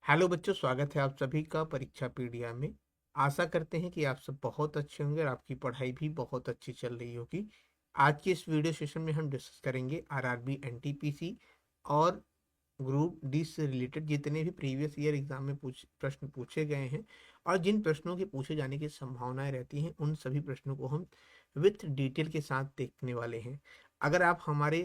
Hello बच्चों, स्वागत है आप सभी का परीक्षा पीडिया में। आशा करते हैं कि आप सब बहुत अच्छे होंगे और आपकी पढ़ाई भी बहुत अच्छी चल रही होगी। आज के इस वीडियो सेशन में हम डिस्कस करेंगे आरआरबी एनटीपीसी और ग्रुप डी से रिलेटेड जितने भी प्रीवियस ईयर एग्जाम में प्रश्न पूछे गए हैं और जिन प्रश्नों के पूछे जाने की संभावनाएं रहती हैं उन सभी प्रश्नों को हम विथ डिटेल के साथ देखने वाले हैं। अगर आप हमारे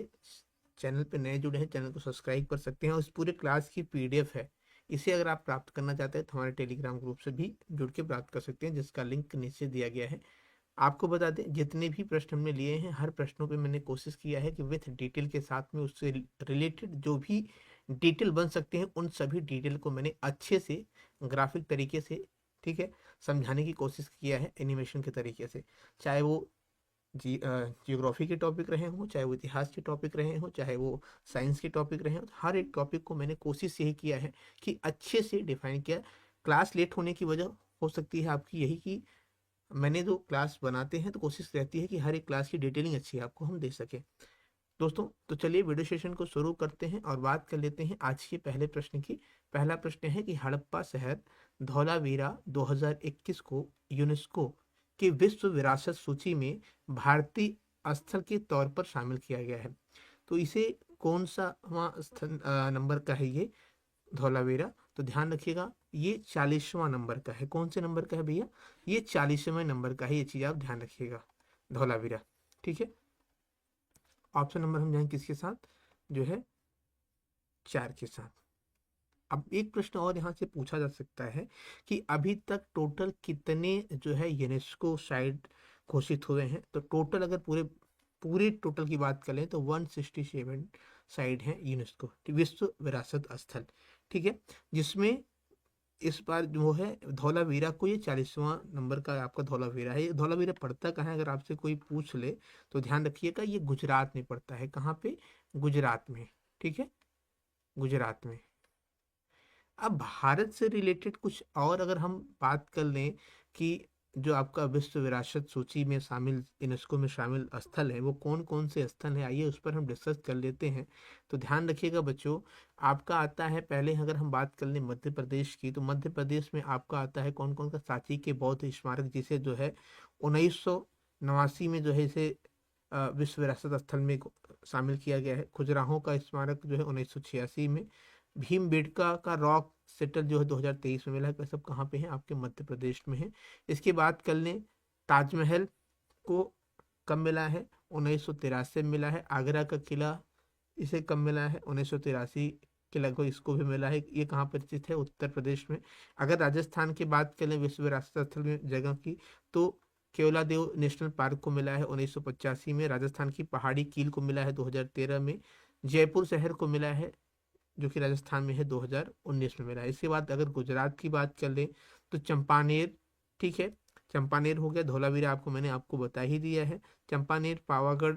चैनल पर नए जुड़े हैं, चैनल को सब्सक्राइब कर सकते हैं और इस पूरे क्लास की पीडीएफ है, इसे अगर आप प्राप्त करना चाहते हैं तो हमारे टेलीग्राम ग्रुप से भी जुड़ के प्राप्त कर सकते हैं, जिसका लिंक नीचे दिया गया है। आपको बता दें, जितने भी प्रश्न हमने लिए हैं हर प्रश्नों पे मैंने कोशिश किया है कि विथ डिटेल के साथ में उससे रिलेटेड जो भी डिटेल बन सकते हैं उन सभी डिटेल को मैंने अच्छे से ग्राफिक तरीके से, ठीक है, समझाने की कोशिश किया है एनिमेशन के तरीके से। चाहे वो जियोग्राफी के टॉपिक रहे हों, चाहे वो इतिहास के टॉपिक रहे हों, चाहे वो साइंस के टॉपिक रहे हों, हर एक टॉपिक को मैंने कोशिश यही किया है कि अच्छे से डिफाइन किया। क्लास लेट होने की वजह हो सकती है आपकी यही कि मैंने जो क्लास बनाते हैं तो कोशिश रहती है कि हर एक क्लास की डिटेलिंग अच्छी आपको हम दे सकें। दोस्तों, तो चलिए वीडियो सेशन को शुरू करते हैं और बात कर लेते हैं आज के पहले प्रश्न की। पहला प्रश्न है कि हड़प्पा शहर धौलावीरा 2021 को यूनेस्को की विश्व विरासत सूची में भारतीय स्थल के तौर पर शामिल किया गया है। तो इसे कौन सा नंबर का है ये धौलावीरा? तो ध्यान रखिएगा, ये 40वां नंबर का है। कौन से नंबर का है भैया? ये 40वें नंबर का है, ये चीज आप ध्यान रखिएगा, धौलावीरा। ठीक है, ऑप्शन नंबर हम जाएंगे किसके साथ, जो है 4 के साथ। अब एक प्रश्न और यहाँ से पूछा जा सकता है कि अभी तक टोटल कितने जो है यूनेस्को साइट घोषित हुए हैं। तो टोटल अगर पूरे पूरे टोटल की बात करें तो 167 साइट हैं यूनेस्को विश्व विरासत स्थल। ठीक है, जिसमें इस बार जो है धौलावीरा को ये 40वां नंबर का आपका धौलावीरा है। ये धौलावीरा पड़ता कहाँ है अगर आपसे कोई पूछ ले तो ध्यान रखिएगा, ये गुजरात में पड़ता है। कहाँ पे? गुजरात में। ठीक है, गुजरात में। अब भारत से रिलेटेड कुछ और अगर हम बात कर लें कि जो आपका विश्व विरासत सूची में शामिल, यूनेस्को में शामिल स्थल है वो कौन कौन से स्थल हैं, आइए उस पर हम डिस्कस कर लेते हैं। तो ध्यान रखिएगा बच्चों, आपका आता है पहले अगर हम बात कर लें मध्य प्रदेश की, तो मध्य प्रदेश में आपका आता है कौन कौन का, सांची के बौद्ध स्मारक, जिसे जो है 1989 में जो है इसे विश्व विरासत स्थल में शामिल किया गया है। खजुराहो का स्मारक जो है 1986 में। भीमबेटका का रॉक सेटल जो है 2023 में मिला है। वह सब कहाँ पे है? आपके मध्य प्रदेश में है। इसके बाद कर लें, ताजमहल को कब मिला है? 1983 में मिला है। आगरा का किला, इसे कब मिला है? 1983 के लगभग इसको भी मिला है। ये कहाँ पर स्थित है? उत्तर प्रदेश में। अगर राजस्थान की बात करें विश्व विरासत स्थल में जगह की, तो केवलादेव नेशनल पार्क को मिला है 1985 में। राजस्थान की पहाड़ी कील को मिला है 2013 में। जयपुर शहर को मिला है जो कि राजस्थान में है 2019 में मिला है। इसके बाद अगर गुजरात की बात कर लें तो चंपानेर, ठीक है, चंपानेर हो गया। धौलावीरा आपको मैंने आपको बता ही दिया है। चंपानेर, पावागढ़,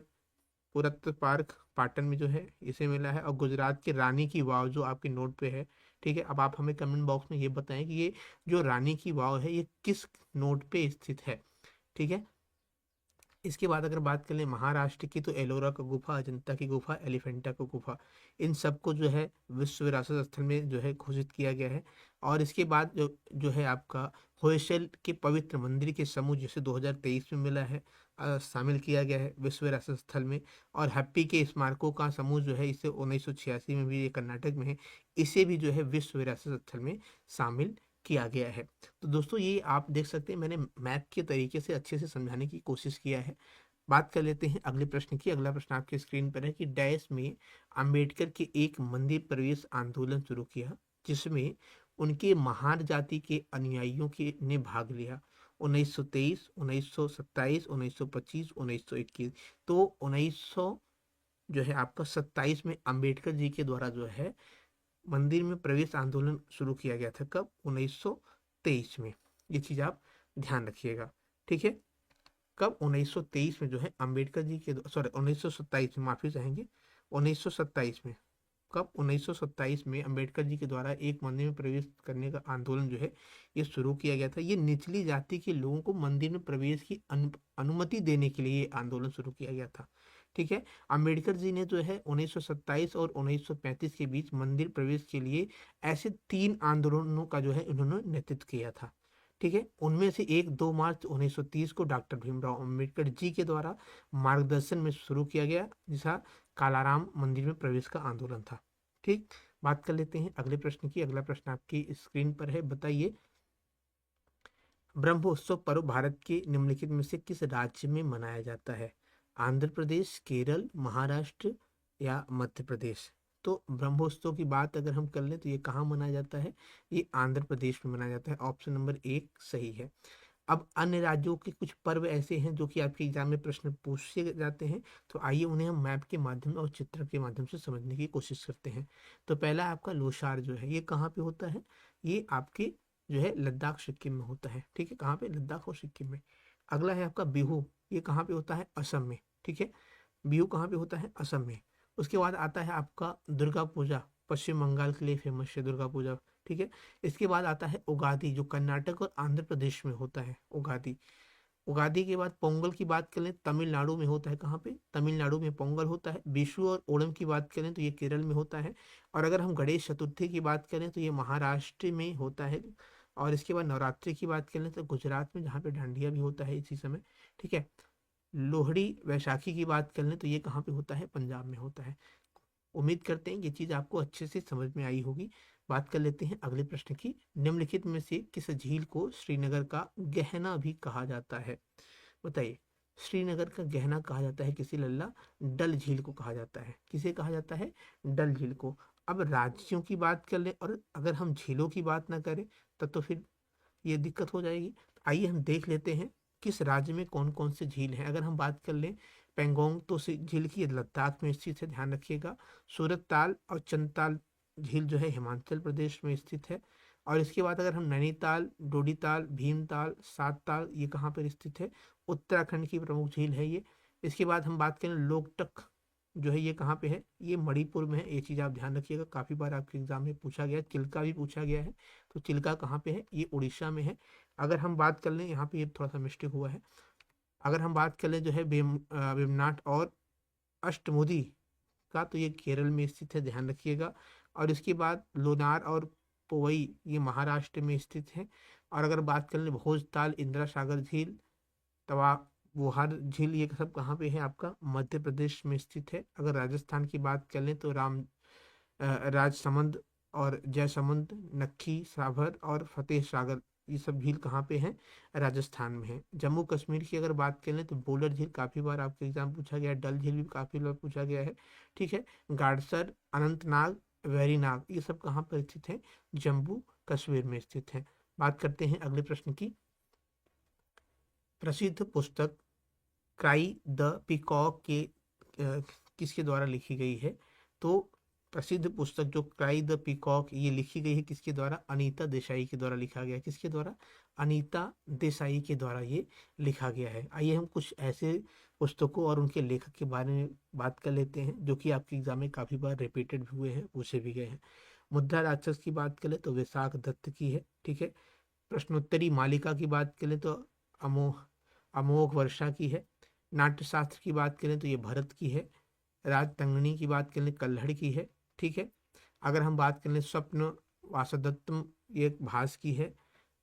पुरत्त पार्क पाटन में जो है इसे मिला है। और गुजरात के रानी की वाव जो आपके नोट पे है, ठीक है। अब आप हमें कमेंट बॉक्स में ये बताएं कि ये जो रानी की वाव है ये किस नोट पे स्थित है। ठीक है, इसके बाद अगर बात करें महाराष्ट्र की, तो एलोरा का गुफा, अजंता की गुफा, एलिफेंटा का गुफा, इन सबको जो है विश्व विरासत स्थल में जो है घोषित किया गया है। और इसके बाद जो है आपका होयसल के पवित्र मंदिर के समूह, जिसे 2023 में मिला है, शामिल किया गया है विश्व विरासत स्थल में। और हम्पी के स्मारकों का समूह जो है इसे 1986 में भी, ये कर्नाटक में है, इसे भी जो है विश्व विरासत स्थल में शामिल किया गया है। तो दोस्तों, ये आप देख सकते हैं मैंने मैप के तरीके से अच्छे से समझाने की कोशिश किया है। बात कर लेते हैं अगले प्रश्न की। अगला प्रश्न आपके स्क्रीन पर है कि डैश में अंबेडकर के एक मंदिर प्रवेश आंदोलन शुरू किया जिसमें उनके महान जाति के अनुयायियों के ने भाग लिया। 1923, 1927, 1925, 1921। तो 1900 जो है आपका 27 में अंबेडकर जी के द्वारा जो है मंदिर में प्रवेश आंदोलन शुरू किया गया था। कब? 1923 में। ये चीज आप ध्यान रखिएगा, ठीक है। कब? 1923 में जो है अंबेडकर जी के, सॉरी 1927 में, माफी चाहेंगे, 1927 में। कब? 1927 में अंबेडकर जी के द्वारा एक मंदिर में प्रवेश करने का आंदोलन जो है ये शुरू किया गया था। ये निचली जाति के लोगों को मंदिर में प्रवेश की अनुमति देने के लिए ये आंदोलन शुरू किया गया था। ठीक है। अंबेडकर जी ने जो है 1927 और 1935 के बीच मंदिर प्रवेश के लिए ऐसे 3 आंदोलनों का जो है इन्होंने नेतृत्व किया था। ठीक है, उनमें से एक 2 मार्च 1930 को डॉक्टर भीमराव अंबेडकर जी के द्वारा मार्गदर्शन में शुरू किया गया, जिसका कालाराम मंदिर में प्रवेश का आंदोलन था। ठीक, बात कर लेते हैं अगले प्रश्न की। अगला प्रश्न आपकी स्क्रीन पर है, बताइए ब्रह्मोत्सव पर्व भारत के निम्नलिखित में से किस राज्य में मनाया जाता है? आंध्र प्रदेश, केरल, महाराष्ट्र या मध्य प्रदेश? तो ब्रह्मोत्सव की बात अगर हम कर लें तो ये कहाँ मनाया जाता है? ये आंध्र प्रदेश में मनाया जाता है। ऑप्शन नंबर 1 सही है। अब अन्य राज्यों के कुछ पर्व ऐसे हैं जो कि आपके एग्जाम में प्रश्न पूछे जाते हैं, तो आइए उन्हें हम मैप के माध्यम और चित्र के माध्यम से समझने की कोशिश करते हैं। तो पहला आपका लोसार जो है ये कहाँ पे होता है? ये आपके जो है लद्दाख सिक्किम में होता है। ठीक है, कहाँ पे? लद्दाख और सिक्किम में। अगला है आपका बिहू, ये कहाँ पे होता है? असम में। ठीक है, बिहू कहाँ पे होता है? असम में। उसके बाद आता है आपका दुर्गा पूजा, पश्चिम बंगाल के लिए फेमस है दुर्गा पूजा। ठीक है, इसके बाद आता है उगादी, जो कर्नाटक और आंध्र प्रदेश में होता है उगादी। उगादी के बाद पोंगल की बात करें तमिलनाडु में होता है। कहाँ पे? तमिलनाडु में पोंगल होता है। विशु और ओणम की बात करें तो ये केरल में होता है। और अगर हम गणेश चतुर्थी की बात करें तो ये महाराष्ट्र में होता है। और इसके बाद नवरात्रि की बात करें तो गुजरात में, जहाँ पे डांडिया भी होता है इसी समय। ठीक है, लोहड़ी वैशाखी की बात कर लें तो ये कहाँ पे होता है? पंजाब में होता है। उम्मीद करते हैं ये चीज़ आपको अच्छे से समझ में आई होगी। बात कर लेते हैं अगले प्रश्न की। निम्नलिखित में से किस झील को श्रीनगर का गहना भी कहा जाता है? बताइए, श्रीनगर का गहना कहा जाता है किसी लल्ला? डल झील को कहा जाता है। किसे कहा जाता है? डल झील को। अब राज्यों की बात कर ले और अगर हम झीलों की बात ना करें तब तो फिर ये दिक्कत हो जाएगी। तो आइए हम देख लेते हैं किस राज्य में कौन कौन से झील हैं। अगर हम बात कर लें पेंगोंग तो झील की लद्दाख में स्थित है, ध्यान रखिएगा। सूरत ताल और चंदताल झील जो है हिमाचल प्रदेश में स्थित है। और इसके बाद अगर हम नैनीताल, डोडीताल, भीमताल, सात ताल, ये कहाँ पर स्थित है? उत्तराखंड की प्रमुख झील है ये। इसके बाद हम बात करें लोकटक जो है ये कहाँ पे है? ये मणिपुर में है। ये चीज़ आप ध्यान रखिएगा, काफ़ी बार आपके एग्जाम में पूछा गया है। चिल्का भी पूछा गया है, तो चिल्का कहाँ पे है? ये उड़ीसा में है। अगर हम बात कर लें, यहाँ पे ये थोड़ा सा मिस्टेक हुआ है। अगर हम बात कर लें जो है वेमनाट और अष्टमुदी का, तो ये केरल में स्थित है, ध्यान रखिएगा। और इसके बाद लोनार और पोवई ये महाराष्ट्र में स्थित है। और अगर बात कर लें भोजताल, इंदिरा सागर झील, तवा वुहार झील, ये सब कहाँ पे है? आपका मध्य प्रदेश में स्थित है। अगर राजस्थान की बात कर लें तो राजसमंद और जयसमंद, नक्की, साभर और फतेह सागर, ये सब झील कहाँ पे हैं? राजस्थान में है। जम्मू कश्मीर की अगर बात करें तो बोलर झील काफ़ी बार आपके एग्जाम पूछा गया है। डल झील भी काफ़ी बार पूछा गया है। ठीक है, गाडसर, अनंतनाग, वेरीनाग, ये सब कहाँ पर स्थित है? जम्मू कश्मीर में स्थित है। बात करते हैं अगले प्रश्न की। प्रसिद्ध पुस्तक क्राई द पीकॉक के किसके द्वारा लिखी गई है? तो प्रसिद्ध पुस्तक जो क्राई द पीकॉक ये लिखी गई है किसके द्वारा? अनीता देसाई के द्वारा लिखा गया है। किसके द्वारा? अनीता देसाई के द्वारा ये लिखा गया है। आइए हम कुछ ऐसे पुस्तकों और उनके लेखक के बारे में बात कर लेते हैं जो कि आपके एग्जाम में काफ़ी बार रिपीटेड भी हुए हैं, पूछे भी गए हैं। मुद्रा राक्षस की बात करें तो वैशाख दत्त की है। ठीक है, प्रश्नोत्तरी मालिका की बात करें तो अमोघ अमोघ वर्षा की है। नाट्यशास्त्र की बात करें तो ये भरत की है। राजतंगनी की बात करें कल्हड़ की है। ठीक है, अगर हम बात करें स्वप्न वासदत्तम, ये भास की है।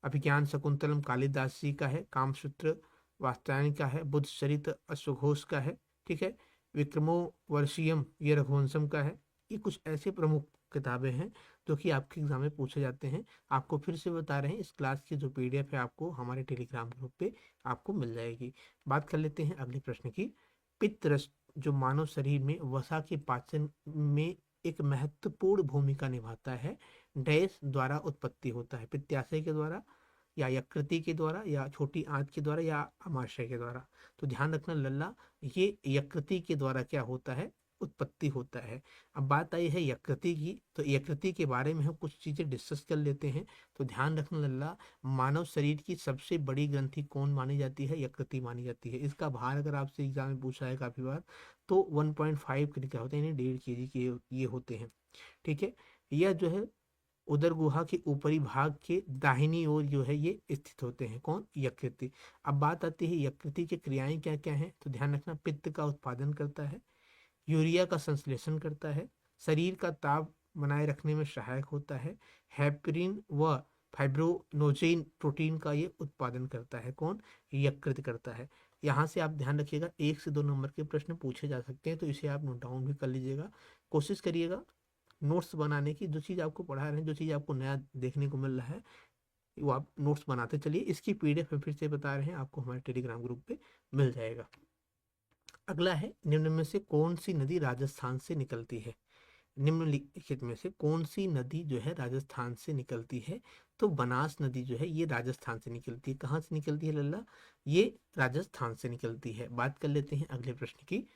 अभिज्ञान शकुंतलम कालिदास जी का है। कामसूत्र वात्स्यायन का है। बुद्ध चरित अश्वघोष का है। ठीक है, विक्रमो वर्षीयम ये रघुवंशम का है। ये कुछ ऐसे प्रमुख किताबें हैं जो कि आपके एग्जाम में पूछे जाते हैं। आपको फिर से बता रहे हैं, इस क्लास की जो पीडीएफ है आपको हमारे टेलीग्राम ग्रुप पे आपको मिल जाएगी। बात कर लेते हैं अगले प्रश्न की। पित्त रस जो मानव शरीर में वसा के पाचन में एक महत्वपूर्ण भूमिका निभाता है, डैश द्वारा उत्पत्ति होता है? पित्ताशय के द्वारा या यकृति के द्वारा या छोटी आंत के द्वारा या आमाशय के द्वारा? तो ध्यान रखना लल्ला, ये यकृति के द्वारा क्या होता है? उत्पत्ति होता है। अब बात आई है यकृति की, तो यकृति के बारे में हम कुछ चीज़ें डिस्कस कर लेते हैं। तो ध्यान रखना लल्ला, मानव शरीर की सबसे बड़ी ग्रंथि कौन मानी जाती है? यकृति मानी जाती है। इसका भार अगर आपसे एग्जाम में पूछा है काफ़ी बार तो 1.5 के क्या होते हैं, यानी 1.5 kg के ये होते हैं। ठीक है, यह जो है उदर गुहा के ऊपरी भाग के दाहिनी ओर जो है ये स्थित होते हैं। कौन? यकृति। अब बात आती है यकृति की क्रियाएं क्या क्या हैं, तो ध्यान रखना, पित्त का उत्पादन करता है, यूरिया का संश्लेषण करता है, शरीर का ताप बनाए रखने में सहायक होता है, हेपरिन व फाइब्रोनोजेन प्रोटीन का ये उत्पादन करता है। कौन? यकृत करता है। यहाँ से आप ध्यान रखिएगा 1 से 2 नंबर के प्रश्न पूछे जा सकते हैं, तो इसे आप नोट डाउन भी कर लीजिएगा। कोशिश करिएगा नोट्स बनाने की, जो चीज़ आपको पढ़ा रहे हैं, जो चीज़ आपको नया देखने को मिल रहा है, वो आप नोट्स बनाते चलिए। इसकी पीडीएफ में फिर से बता रहे हैं, आपको हमारे टेलीग्राम ग्रुप पे मिल जाएगा। अगला है, निम्न में से कौन सी नदी राजस्थान से निकलती है? निम्नलिखित में से कौन सी नदी जो है राजस्थान से निकलती है? तो बनास नदी जो है ये राजस्थान से निकलती है। कहाँ से निकलती है लल्ला? ये राजस्थान से निकलती है। बात कर लेते हैं अगले प्रश्न की।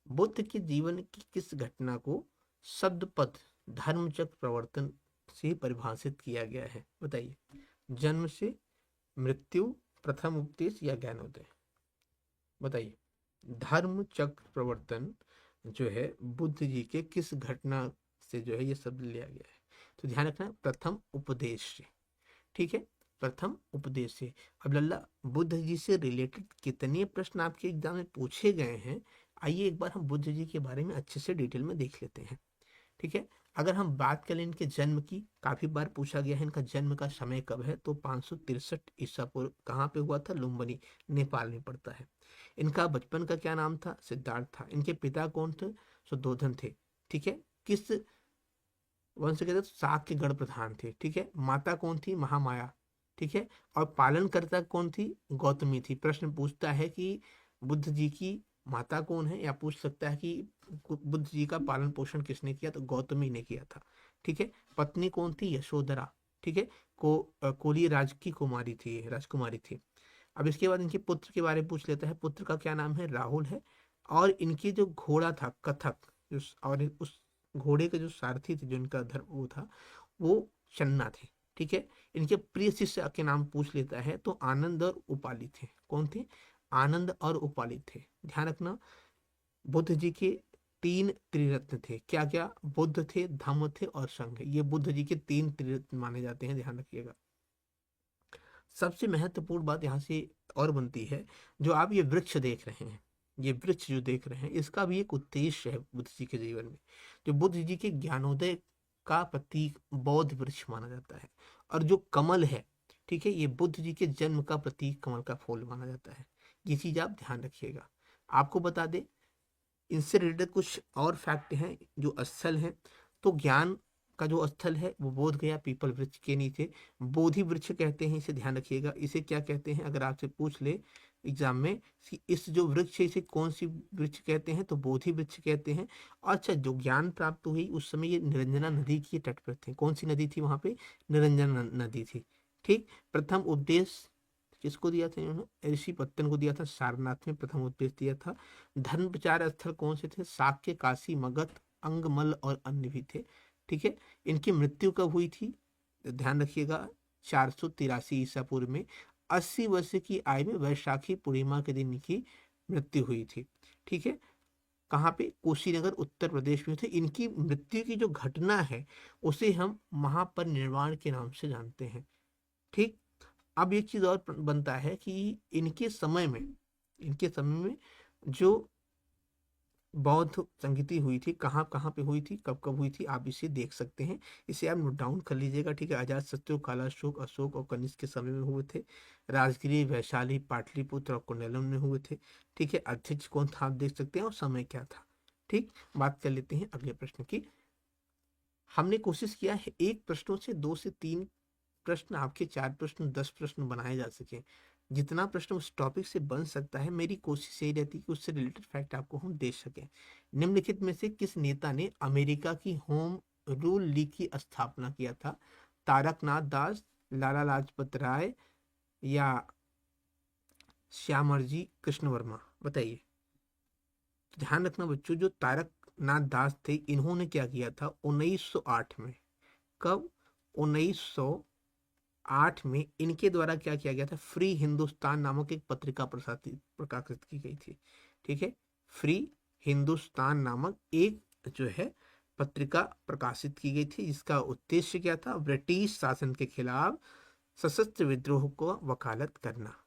बुद्ध के जीवन की किस घटना को शब्द पद धर्मचक्र प्रवर्तन से परिभाषित किया गया है? बताइए। जन्म से, मृत्यु, प्रथम उपदेश या ज्ञानोदय? बताइए। धर्म चक्र प्रवर्तन जो है बुद्ध जी के किस घटना से जो है ये शब्द लिया गया है? तो ध्यान रखना, प्रथम उपदेश से। ठीक है, प्रथम उपदेश से। अब लल्ला, बुद्ध जी से रिलेटेड कितने प्रश्न आपके एग्जाम में पूछे गए हैं, आइए एक बार हम बुद्ध जी के बारे में अच्छे से डिटेल में देख लेते हैं। ठीक है, अगर हम बात करें इनके जन्म की, काफी बार पूछा गया है इनका जन्म का समय कब है, तो 563 ईसा पूर्व। कहाँ पे हुआ था? लुम्बिनी, नेपाल में पड़ता है। इनका बचपन का क्या नाम था? सिद्धार्थ था। इनके पिता कौन थे? सुद्धोधन थे। ठीक है, किस वंश के थे? शाक के गढ़ प्रधान थे। ठीक है, माता कौन थी? महामाया। ठीक है, और पालनकर्ता कौन थी? गौतमी थी। प्रश्न पूछता है कि बुद्ध जी की माता कौन है, या पूछ सकता है कि बुद्ध जी का पालन पोषण किसने किया, तो गौतमी ने किया था। ठीक है, पत्नी कौन थी? यशोधरा। ठीक है, कोली राज की कुमारी थी, राजकुमारी थी। अब इसके बाद इनके पुत्र के बारे में पूछ लेता है। पुत्र का क्या नाम है? राहुल है। और इनके जो घोड़ा था कथक, जो और उस घोड़े के जो सारथी थे, जो इनका धर्म वो था, वो चन्ना थे। ठीक है, इनके प्रिय शिष्य के नाम पूछ लेता है, तो आनंद और उपाली थे। कौन थे? आनंद और उपाली थे। ध्यान रखना, बुद्ध जी के 3 त्रिरत्न थे। क्या क्या? बुद्ध थे, धम्म थे और संघ। ये बुद्ध जी के 3 त्रिरत्न माने जाते हैं, ध्यान रखिएगा। सबसे महत्वपूर्ण बात यहाँ से और बनती है, जो आप ये वृक्ष देख रहे हैं, ये वृक्ष जो देख रहे हैं, इसका भी एक उद्देश्य है बुद्ध जी के जीवन में। जो बुद्ध जी के ज्ञानोदय का प्रतीक बौद्ध वृक्ष माना जाता है। और जो कमल है, ठीक है, ये बुद्ध जी के जन्म का प्रतीक, कमल का फूल माना जाता है। ये चीज आप ध्यान रखिएगा। आपको बता दें, इनसे रिलेटेड कुछ और फैक्ट हैं जो स्थल हैं। तो ज्ञान का जो स्थल है वो बोध गया पीपल वृक्ष के नीचे, बोधि वृक्ष कहते हैं इसे, ध्यान रखिएगा। इसे क्या कहते हैं, अगर आपसे पूछ ले एग्जाम में कि इस जो वृक्ष है इसे कौन सी वृक्ष कहते हैं, तो बोधि वृक्ष कहते हैं। अच्छा, जो ज्ञान प्राप्त हुई उस समय ये निरंजना नदी के तट पर थे। कौन सी नदी थी वहां पे? निरंजना नदी थी। ठीक, प्रथम उपदेश किसको दिया था इन्होंने? ऋषि पत्तन को दिया था। सारनाथ में प्रथम उपदेश दिया था। धर्म प्रचार स्थल कौन से थे? शाक्य, काशी, मगध, अंगमल और अन्य भी थे। ठीक है, इनकी मृत्यु कब हुई थी? ध्यान रखिएगा, 483 ईसा पूर्व में। 80 वर्ष की आयु में वैशाखी पूर्णिमा के दिन इनकी मृत्यु हुई थी। ठीक है, कहाँ पे? कुशीनगर, उत्तर प्रदेश में थे। इनकी मृत्यु की जो घटना है उसे हम महापरिनिर्वाण के नाम से जानते हैं। ठीक, अब एक चीज और बनता है कि इनके समय में जो बौद्ध संगीति हुई थी, कहाँ कहाँ पे हुई थी, कब कब हुई थी, आप इसे देख सकते हैं। इसे आप नोट डाउन कर लीजिएगा। ठीक है, अजात शत्रु, कालाशोक, अशोक और कनिष्क के समय में हुए थे। राजगिरी, वैशाली, पाटलिपुत्र और कुंडलम में हुए थे। ठीक है, अध्यक्ष कौन था आप देख सकते हैं, और समय क्या था। ठीक, बात कर लेते हैं अगले प्रश्न की। हमने कोशिश किया है एक प्रश्नों से 2 से 3 प्रश्न, आपके 4 प्रश्न, 10 प्रश्न बनाए जा सके। जितना प्रश्न उस टॉपिक से बन सकता है, मेरी कोशिश यही रहती है कि उससे रिलेटेड फैक्ट आपको हम दे सकें। निम्नलिखित में से किस नेता ने अमेरिका की होम रूल लीग की स्थापना किया था? तारकनाथ दास, लाला लाजपत राय या श्यामर्जी कृष्ण वर्मा? बताइए। ध्यान रखना बच्चों, जो तारकनाथ दास थे, इन्होंने क्या किया था 1908 में। कब? 1908 में इनके द्वारा क्या किया गया था? फ्री हिंदुस्तान नामक एक पत्रिका प्रकाशित की गई थी। ठीक है, फ्री हिंदुस्तान नामक एक जो है पत्रिका प्रकाशित की गई थी, जिसका उद्देश्य क्या था? ब्रिटिश शासन के खिलाफ सशस्त्र विद्रोह को वकालत करना।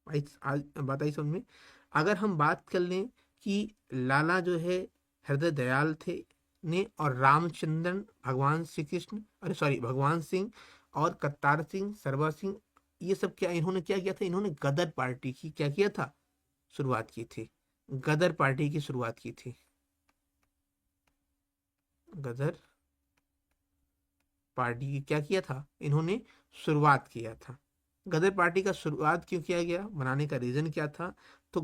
आज बात आई समझ में। अगर हम बात कर लें कि लाला जो है हृदय दयाल थे ने और रामचंद्रन, भगवान श्री कृष्ण, अरे सॉरी, भगवान सिंह और करतार सिंह, सरवा सिंह, ये सब क्या इन्होंने क्या किया था? इन्होंने गदर पार्टी की क्या किया था? शुरुआत की थी। गदर पार्टी की शुरुआत की थी। गदर पार्टी की क्या किया था? इन्होंने शुरुआत किया था। गदर पार्टी का शुरुआत क्यों किया गया? बनाने का रीजन क्या था? तो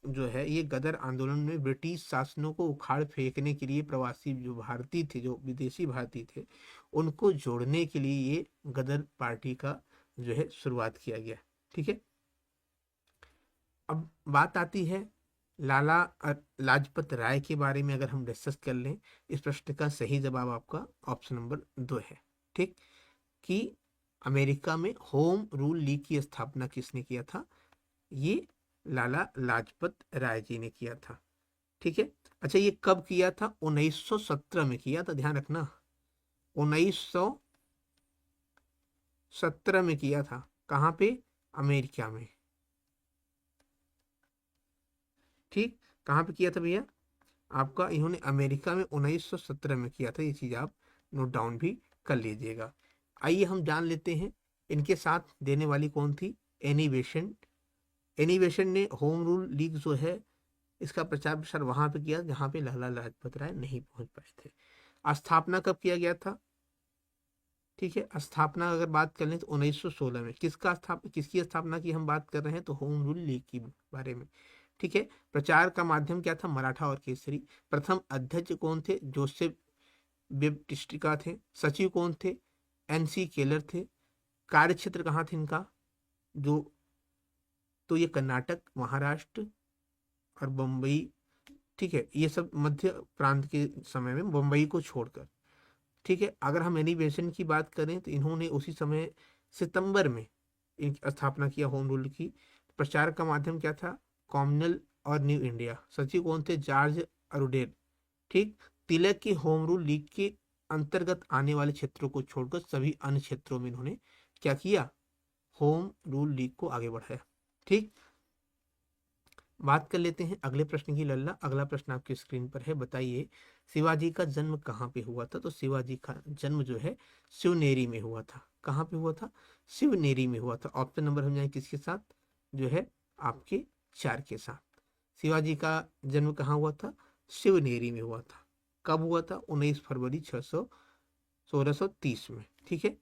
जो है ये गदर आंदोलन में ब्रिटिश शासनों को उखाड़ फेंकने के लिए प्रवासी जो भारतीय थे, जो विदेशी भारतीय थे, उनको जोड़ने के लिए ये गदर पार्टी का जो है शुरुआत किया गया। ठीक है। अब बात आती है लाला लाजपत राय के बारे में। अगर हम डिस्कस कर लें, इस प्रश्न का सही जवाब आपका ऑप्शन नंबर 2 है। ठीक। कि अमेरिका में होम रूल लीग की स्थापना किसने किया था? ये लाला लाजपत राय जी ने किया था। ठीक है। अच्छा, ये कब किया था? 1917 में किया था, ध्यान रखना। 1917 में किया था। कहाँ पे? अमेरिका में। ठीक। कहाँ पे किया था भैया? आपका इन्होंने अमेरिका में 1917 में किया था। ये चीज आप नोट डाउन भी कर लीजिएगा। आइए हम जान लेते हैं इनके साथ देने वाली कौन थी? Annie Besant. एनी बेसेंट ने होम रूल लीग जो है इसका प्रचार प्रसार वहां पे किया जहां पे लाला लाजपत राय नहीं पहुंच पाए थे। स्थापना कब किया गया था? ठीक है। स्थापना अगर बात कर लें तो 1916 में। किसकी स्थापना की हम बात कर रहे हैं? तो होम रूल लीग की बारे में। ठीक है। प्रचार का माध्यम क्या था? मराठा और केसरी। प्रथम अध्यक्ष कौन थे? जोसेफ बेप्टिस्टिका थे। सचिव कौन थे? एनसी केलर थे। कार्य क्षेत्र कहाँ थे इनका? जो तो ये कर्नाटक, महाराष्ट्र और बम्बई। ठीक है। ये सब मध्य प्रांत के समय में, बम्बई को छोड़कर। ठीक है। अगर हम एनिवेशन की बात करें तो इन्होंने उसी समय सितंबर में इनकी स्थापना किया होम रूल की। प्रचार का माध्यम क्या था? कॉमनल और न्यू इंडिया। सचिव कौन थे? जॉर्ज अरुडेल। ठीक। तिलक की होम रूल लीग के अंतर्गत आने वाले क्षेत्रों को छोड़कर सभी अन्य क्षेत्रों में इन्होंने क्या किया? होम रूल लीग को आगे बढ़ाया। ठीक। बात कर लेते हैं अगले प्रश्न की लल्ला। अगला प्रश्न आपकी स्क्रीन पर है। बताइए शिवाजी का जन्म कहाँ पे हुआ था? तो शिवाजी का जन्म जो है शिवनेरी में हुआ था। कहाँ पे हुआ था? शिवनेरी में हुआ था। ऑप्शन नंबर हम जाए किसके साथ? जो है आपके 4 के साथ। शिवाजी का जन्म कहाँ हुआ था? शिवनेरी में हुआ था। कब हुआ था? 19 फरवरी 1630 में। ठीक है।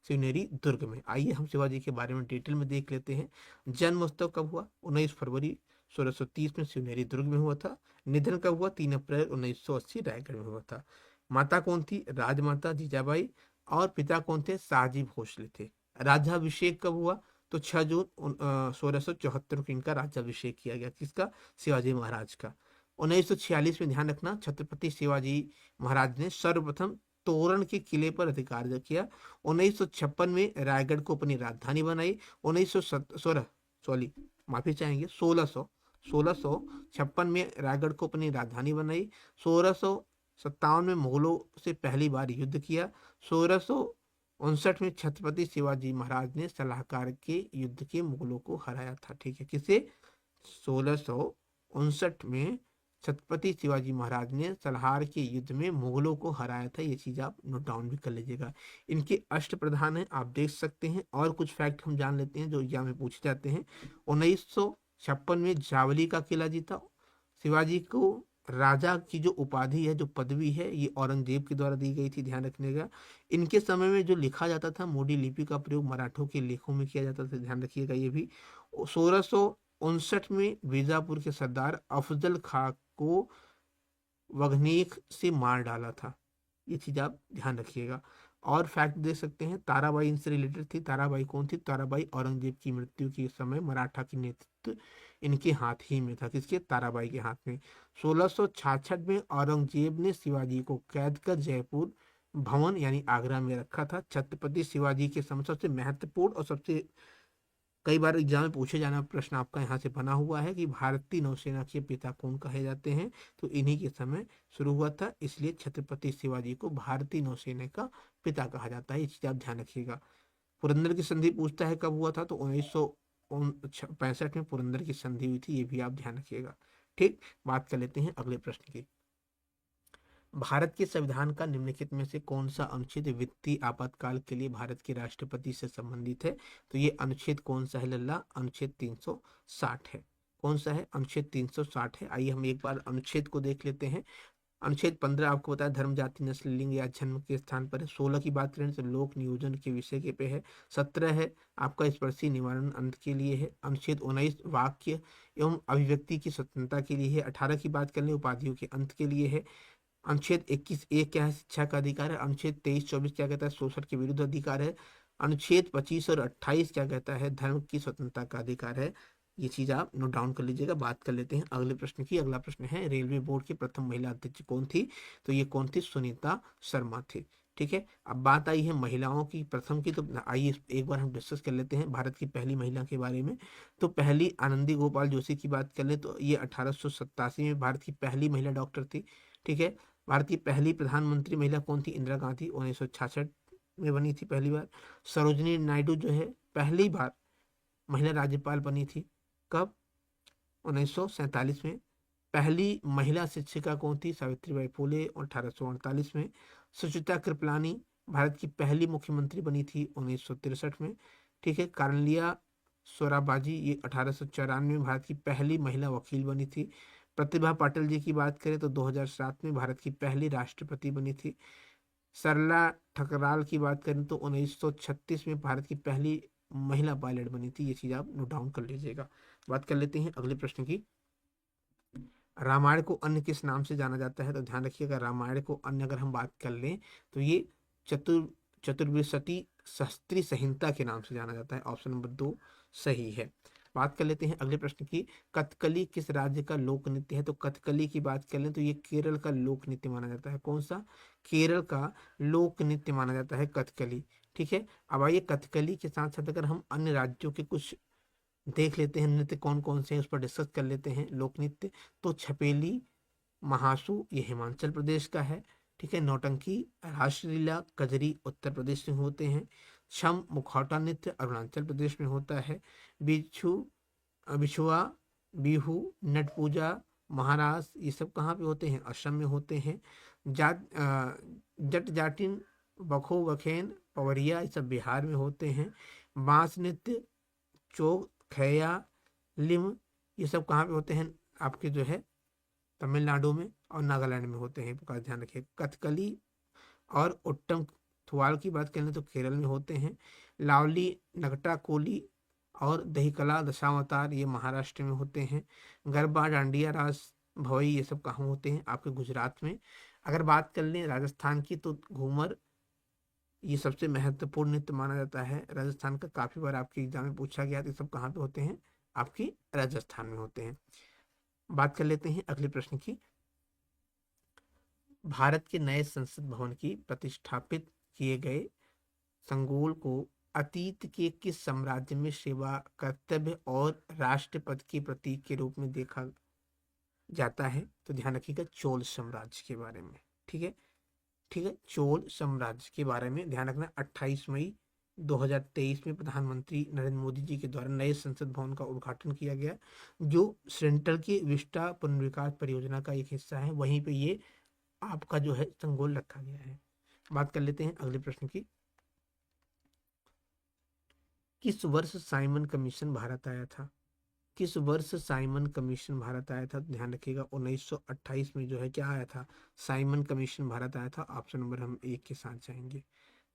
शिवनेरी दुर्ग में। आइए हम शिवाजी के बारे में डिटेल में देख लेते हैं। जन्म उत्सव कब हुआ? 19 फरवरी 1630 में शिवनेरी दुर्ग में हुआ था। निधन कब हुआ? 3 अप्रैल 1980 रायगढ़ में हुआ था। माता कौन थी? राजमाता जीजाबाई। और पिता कौन थे? शाहजी भोसले थे। राज्याभिषेक कब हुआ? तो 6 जून 1674 को इनका राज्याभिषेक किया गया। किसका? शिवाजी महाराज का। 1946 में, ध्यान रखना, छत्रपति शिवाजी महाराज ने सर्वप्रथम तोरण के किले पर अधिकार किया। 1956 में रायगढ़ को अपनी राजधानी बनाई। 1916 सॉरी माफी चाहेंगे 1656 में रायगढ़ को अपनी राजधानी बनाई। 1657 में मुगलों से पहली बार युद्ध किया। 1659 में छत्रपति शिवाजी महाराज ने सलाहकार के युद्ध के मुगलों को हराया था। ठीक है। किसे? 1659 में छत्रपति शिवाजी महाराज ने सलाहार के युद्ध में मुगलों को हराया था। ये चीज आप नोट डाउन भी कर लीजिएगा। इनके अष्ट प्रधान हैं, आप देख सकते हैं। और कुछ फैक्ट हम जान लेते हैं जो एग्जाम में पूछे जाते हैं। 1956 में जावली का किला जीता। शिवाजी को राजा की जो उपाधि है, जो पदवी है, ये औरंगजेब के द्वारा दी गई थी, ध्यान रखने का। इनके समय में जो लिखा जाता था, मोडी लिपि का प्रयोग मराठों के लेखों में किया जाता था, ध्यान रखिएगा ये भी। 1659 में बीजापुर के सरदार अफजल खां को वघनेख से मार डाला था। ये चीज आप ध्यान रखिएगा। और फैक्ट देख सकते हैं, ताराबाई इनसे रिलेटेड थी। ताराबाई कौन थी? ताराबाई औरंगजेब की मृत्यु के समय मराठा की नेतृत्व इनके हाथ ही में था। किसके? ताराबाई के हाथ में। 1666 में औरंगजेब ने शिवाजी को कैद कर जयपुर भवन यानी आगरा में रखा था। छत्रपति शिवाजी के समय सबसे महत्वपूर्ण और सबसे कई बार एग्जाम में पूछे जाना प्रश्न आपका यहाँ से बना हुआ है कि भारतीय नौसेना के पिता कौन कहे जाते हैं, तो इन्हीं के समय शुरू हुआ था, इसलिए छत्रपति शिवाजी को भारतीय नौसेना का पिता कहा जाता है। ये चीज आप ध्यान रखिएगा। पुरंदर की संधि पूछता है कब हुआ था, तो 1965 में पुरंदर की संधि हुई थी, ये भी आप ध्यान रखिएगा। ठीक, बात कर लेते हैं अगले प्रश्न की। भारत के संविधान का निम्नलिखित में से कौन सा अनुच्छेद वित्तीय आपातकाल के लिए भारत के राष्ट्रपति से संबंधित है, तो ये अनुच्छेद कौन सा है लल्ला, अनुच्छेद 360 है। कौन सा है, अनुच्छेद 360 है। आइए हम एक बार अनुच्छेद को देख लेते हैं। अनुच्छेद 15 आपको बताया धर्म, जाति, नस्ल, लिंग या जन्म के स्थान पर है। 16 की बात करें तो लोक नियोजन के विषय के पे है। 17 है आपका स्पर्शी निवारण अंत के लिए है। अनुच्छेद 19 वाक्य एवं अभिव्यक्ति की स्वतंत्रता के लिए है। 18 की बात करें उपाधियों के अंत के लिए है। अनुच्छेद 21 एक क्या है, शिक्षा का अधिकार है। अनुच्छेद 23-24 क्या कहता है, शोषण के विरुद्ध अधिकार है। अनुच्छेद 25 और 28 क्या कहता है, धर्म की स्वतंत्रता का अधिकार है। ये चीज आप नोट डाउन कर लीजिएगा। बात कर लेते हैं अगले प्रश्न की। अगला प्रश्न है रेलवे बोर्ड की प्रथम महिला अध्यक्ष कौन थी, तो ये कौन थी, सुनीता शर्मा थी। ठीक है, अब बात आई है महिलाओं की प्रथम की, तो आइए एक बार हम डिस्कस कर लेते हैं भारत की पहली महिला के बारे में। तो पहली आनंदी गोपाल जोशी की बात कर ले तो ये 1887 में भारत की पहली महिला डॉक्टर थी। ठीक है, भारत की पहली प्रधानमंत्री महिला कौन थी, इंदिरा गांधी, 1966 में बनी थी पहली बार। सरोजिनी नायडू जो है पहली बार महिला राज्यपाल बनी थी, कब, 1947 में। पहली महिला शिक्षिका कौन थी, सावित्रीबाई फुले, 1848 में। सुचित्रा कृपलानी भारत की पहली मुख्यमंत्री बनी थी 1963 में। ठीक है, कार्नलिया सोराबाजी ये 1894 में भारत की पहली महिला वकील बनी थी। प्रतिभा पाटिल जी की बात करें तो 2007 में भारत की पहली राष्ट्रपति बनी थी। सरला ठकराल की बात करें तो 1936 में भारत की पहली महिला पायलट बनी थी। ये चीज आप नोट डाउन कर लीजिएगा। बात कर लेते हैं अगले प्रश्न की। रामायण को अन्य किस नाम से जाना जाता है, तो ध्यान रखिएगा रामायण को अन्य अगर हम बात कर लें तो ये चतुर्विंशति शास्त्री संहिता के नाम से जाना जाता है। ऑप्शन नंबर 2 सही है। बात कर लेते हैं अगले प्रश्न की। कथकली किस राज्य का लोक नृत्य है, तो कथकली की बात कर लें तो ये केरल का लोक नृत्य माना जाता है। कौन सा, केरल का लोक नृत्य माना जाता है कथकली। ठीक है, अब आइए कथकली के साथ साथ अगर हम अन्य राज्यों के कुछ देख लेते हैं नृत्य कौन कौन से हैं, उस पर डिस्कस कर लेते हैं। लोक नृत्य तो छपेली, महासू ये हिमाचल प्रदेश का है। ठीक है, नौटंकी, रासलीला, कजरी उत्तर प्रदेश में होते हैं। छम मुखौटा नृत्य अरुणाचल प्रदेश में होता है। बिच्छू बिछुआ, बिहू, नट पूजा, महारास ये सब कहाँ पे होते हैं, असम में होते हैं। जट जाटिन, बखो बखेन, पवरिया ये सब बिहार में होते हैं। बांस नृत्य, चोग, खैया, लिम ये सब कहाँ पे होते हैं, आपके जो है तमिलनाडु में और नागालैंड में होते हैं, का ध्यान रखिए। कथकली और उट्टम थुआल की बात करें तो केरल में होते हैं। लावली, नगटा कोली और दहीकला दशावतार ये महाराष्ट्र में होते हैं। गरबा, डांडिया, रास भवई ये सब कहाँ होते हैं, आपके गुजरात में। अगर बात कर लें राजस्थान की तो घूमर ये सबसे महत्वपूर्ण नृत्य माना जाता है राजस्थान का। काफी बार आपके एग्जाम में पूछा गया तो ये सब कहाँ पे होते हैं, आपकी राजस्थान में होते हैं। बात कर लेते हैं अगले प्रश्न की। भारत के नए संसद भवन की प्रतिष्ठापित किए गए संगोल को अतीत के किस साम्राज्य में सेवा, कर्तव्य और राष्ट्रपद के प्रतीक के रूप में देखा जाता है, तो ध्यान रखिएगा चोल साम्राज्य के बारे में। ठीक है, ठीक है, चोल साम्राज्य के बारे में ध्यान रखना। 28 मई 2023 में प्रधानमंत्री नरेंद्र मोदी जी के द्वारा नए संसद भवन का उद्घाटन किया गया, जो सेंट्रल की विस्टा पुनर्विकास परियोजना का एक हिस्सा है। वहीं पे ये आपका जो है संगोल रखा गया है। बात कर लेते हैं अगले प्रश्न की। किस वर्ष साइमन कमीशन भारत आया था, किस वर्ष साइमन कमीशन भारत आया था, ध्यान रखिएगा 1928 में जो है क्या आया था, साइमन कमीशन भारत आया था। ऑप्शन नंबर हम 1 के साथ जाएंगे।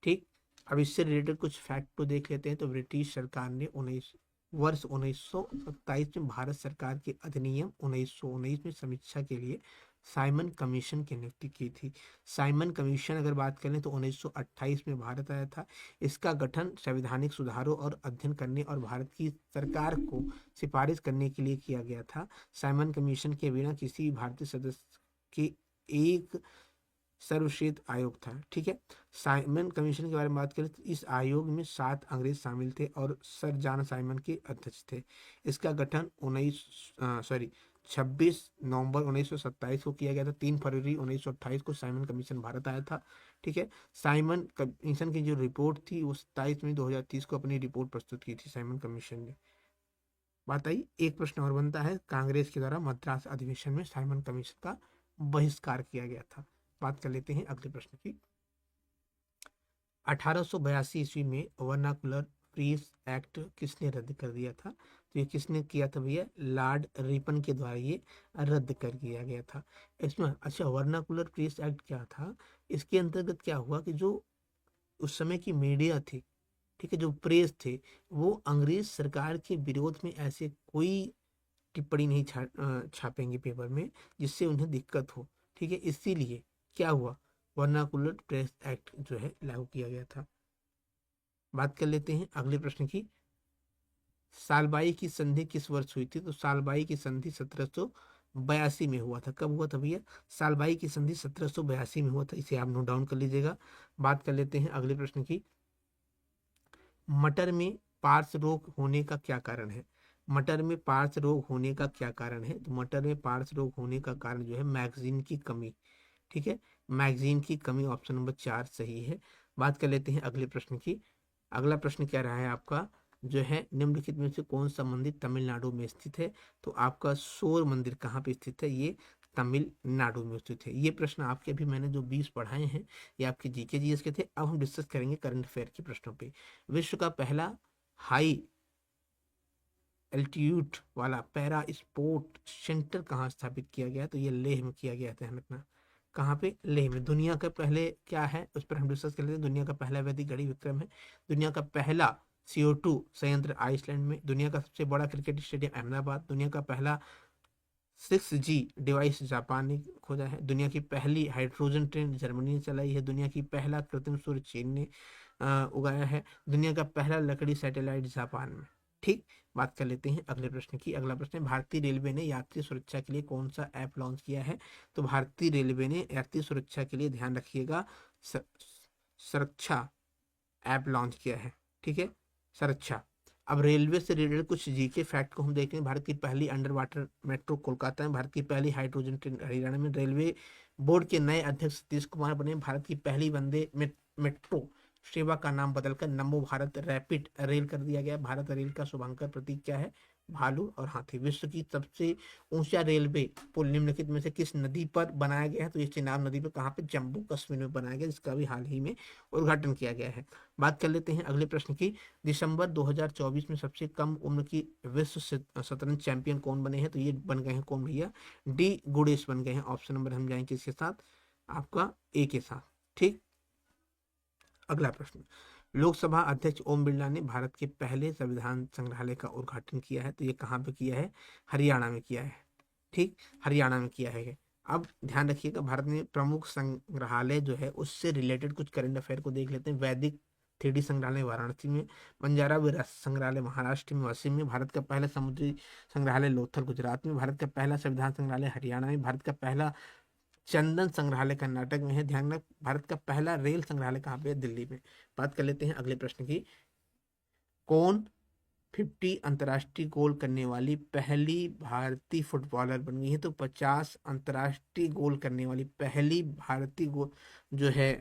ठीक, अब इससे रिलेटेड कुछ फैक्ट को देख लेते हैं। तो ब्रिटिश सरकार ने 1927 में भारत सरकार के अधिनियम 1919 में समीक्षा के लिए साइमन कमीशन की नियुक्ति की थी। साइमन कमीशन अगर बात करें तो 1928 में भारत आया था। इसका गठन संवैधानिक सुधारों और अध्ययन करने और भारत की सरकार को सिफारिश करने के लिए किया गया था। साइमन कमीशन के बिना किसी भारतीय सदस्य के एक सर्वश्रेष्ठ आयोग था। ठीक है, साइमन कमीशन के बारे में बात करें तो इस आयोग में 7 अंग्रेज शामिल थे और सर जॉन साइमन के अध्यक्ष थे। इसका गठन 26 नवंबर 1927 को किया गया था। 3 फरवरी 1928 को साइमन कमीशन भारत आया था। ठीक है, साइमन कमीशन की जो रिपोर्ट थी वो 27 मई 2030 को अपनी रिपोर्ट प्रस्तुत की थी साइमन कमीशन ने। बात आई, एक प्रश्न और बनता है, कांग्रेस के द्वारा मद्रास अधिवेशन में साइमन कमीशन का बहिष्कार किया गया था। बात कर लेते हैं अगले प्रश्न की। 1882 ईस्वी में वर्नाकुलर प्रीस एक्ट किसने रद्द कर दिया था? तो ये किसने किया था भैया? लॉर्ड रिपन के द्वारा ये रद्द कर दिया गया था। इसमें अच्छा, वर्नाकुलर प्रीस एक्ट क्या था? इसके अंतर्गत क्या हुआ कि जो उस समय की मीडिया थी, ठीक है, जो प्रेस थे, वो अंग्रेज सरकार के विरोध में ऐसे कोई टिप्पणी नहीं छापेंगे पेपर में जिससे उन्हें दिक्कत हो। ठीक है, इसीलिए क्या हुआ, वर्नाकुलर प्रेस एक्ट जो है लागू किया गया था। बात कर लेते हैं अगले प्रश्न की। सालबाई की संधि किस वर्ष हुई थी? तो सालबाई की संधि 1782 में हुआ था। कब हुआ था भैया? सालबाई की संधि 1782 में हुआ था। इसे आप नोट डाउन कर लीजिएगा। बात कर लेते हैं अगले प्रश्न की। मटर में पार्श्व रोग होने का क्या कारण है? मटर में पार्श्व रोग होने का क्या कारण है? तो मटर में पार्श्व रोग होने का कारण जो है मैगजीन की कमी। ठीक है, मैगजीन की कमी, ऑप्शन नंबर 4 सही है। बात कर लेते हैं अगले प्रश्न की। अगला प्रश्न क्या रहा है आपका, जो है निम्नलिखित में से कौन सा मंदिर तमिलनाडु में स्थित है? तो आपका शोर मंदिर कहाँ पे स्थित है? ये तमिलनाडु में स्थित है। ये प्रश्न आपके अभी मैंने जो 20 पढ़ाए हैं ये आपके जीके जीएस के थे। अब हम डिस्कस करेंगे करंट अफेयर के प्रश्नों पे। विश्व का पहला हाई एल्टीट्यूड वाला पैरा स्पोर्ट सेंटर कहाँ स्थापित किया गया? तो ये लेह में किया गया, ध्यान रखना। कहाँ पे? लेह में। दुनिया का पहले क्या है उस पर हम डिस्कस कर लेते हैं। दुनिया का पहला वैदिक घड़ी विक्रम है। दुनिया का पहला CO2 संयंत्र आइसलैंड में। दुनिया का सबसे बड़ा क्रिकेट स्टेडियम अहमदाबाद। दुनिया का पहला 6G डिवाइस जापान ने खोजा है। दुनिया की पहली हाइड्रोजन ट्रेन जर्मनी ने चलाई है। दुनिया की पहला कृत्रिम सूर्य चीन ने उगाया है। दुनिया का पहला लकड़ी सैटेलाइट जापान में। ठीक, बात कर लेते हैं अगले प्रश्न की। अगला प्रश्न है, भारतीय रेलवे ने यात्री सुरक्षा के लिए कौन सा ऐप लॉन्च किया है? तो भारतीय रेलवे ने यात्री सुरक्षा के लिए, ध्यान रखिएगा, सुरक्षा ऐप लॉन्च किया है। ठीक है, सुरक्षा। अब रेलवे से रिलेटेड कुछ जीके फैक्ट को हम देखें। भारत की पहली अंडर वाटर मेट्रो कोलकाता में। भारत की पहली हाइड्रोजन ट्रेन हरियाणा में। रेलवे बोर्ड के नए अध्यक्ष सतीश कुमार बने। भारत की पहली वंदे मेट्रो सेवा का नाम बदलकर नमो भारत रैपिड रेल कर दिया गया। भारत रेल का शुभांकर प्रतीक क्या है? भालू और हाथी। विश्व की सबसे ऊंचा रेलवे पुल निम्नलिखित में से किस नदी पर बनाया गया है? तो ये चिनाब नदी पर। कहाँ पे? जम्मू कश्मीर में बनाया गया, जिसका भी हाल ही में उद्घाटन किया गया है। बात कर लेते हैं अगले प्रश्न की। दिसंबर 2024 में सबसे कम उम्र की विश्व शतरंज चैंपियन कौन बने हैं? तो ये बन गए हैं कौन भैया? डी गुडेश बन गए हैं। ऑप्शन नंबर हम जाएंगे इसके साथ, आपका ए के साथ। ठीक, अगला प्रश्न। लोकसभा अध्यक्ष ओम बिरला ने भारत के पहले संविधान संग्रहालय का उद्घाटन किया है। तो ये कहाँ पे किया है? हरियाणा में किया है। ठीक, हरियाणा में किया है। अब ध्यान रखिएगा, भारत में प्रमुख संग्रहालय जो है उससे रिलेटेड कुछ करंट अफेयर को देख लेते हैं। वैदिक 3D संग्रहालय वाराणसी में। बंजारा विरासत संग्रहालय महाराष्ट्र में वाशी में। भारत का पहला समुद्री संग्रहालय लोथल गुजरात में। भारत का पहला संविधान संग्रहालय हरियाणा में। भारत का पहला चंदन संग्रहालय कर्नाटक में है। ध्यान रख, भारत का पहला रेल संग्रहालय कहाँ पे है? दिल्ली में। बात कर लेते हैं अगले प्रश्न की। कौन 50 अंतर्राष्ट्रीय गोल करने वाली पहली भारतीय फुटबॉलर बन गई है? तो 50 अंतर्राष्ट्रीय गोल करने वाली पहली भारतीय गोल जो है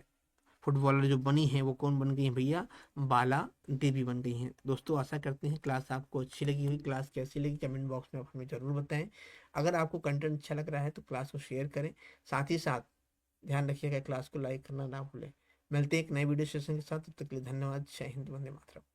फुटबॉलर जो बनी है वो कौन बन गई है भैया? बाला देवी बन गई हैं। दोस्तों, आशा करते हैं क्लास आपको अच्छी लगी हुई। क्लास कैसी लगी कमेंट बॉक्स में आप हमें जरूर बताएं। अगर आपको कंटेंट अच्छा लग रहा है तो क्लास को शेयर करें। साथ ही साथ ध्यान रखिएगा क्लास को लाइक करना ना भूलें। मिलते हैं एक नए वीडियो सेशन के साथ, तब तक के लिए धन्यवाद। जय हिंद, वंदे मातरम।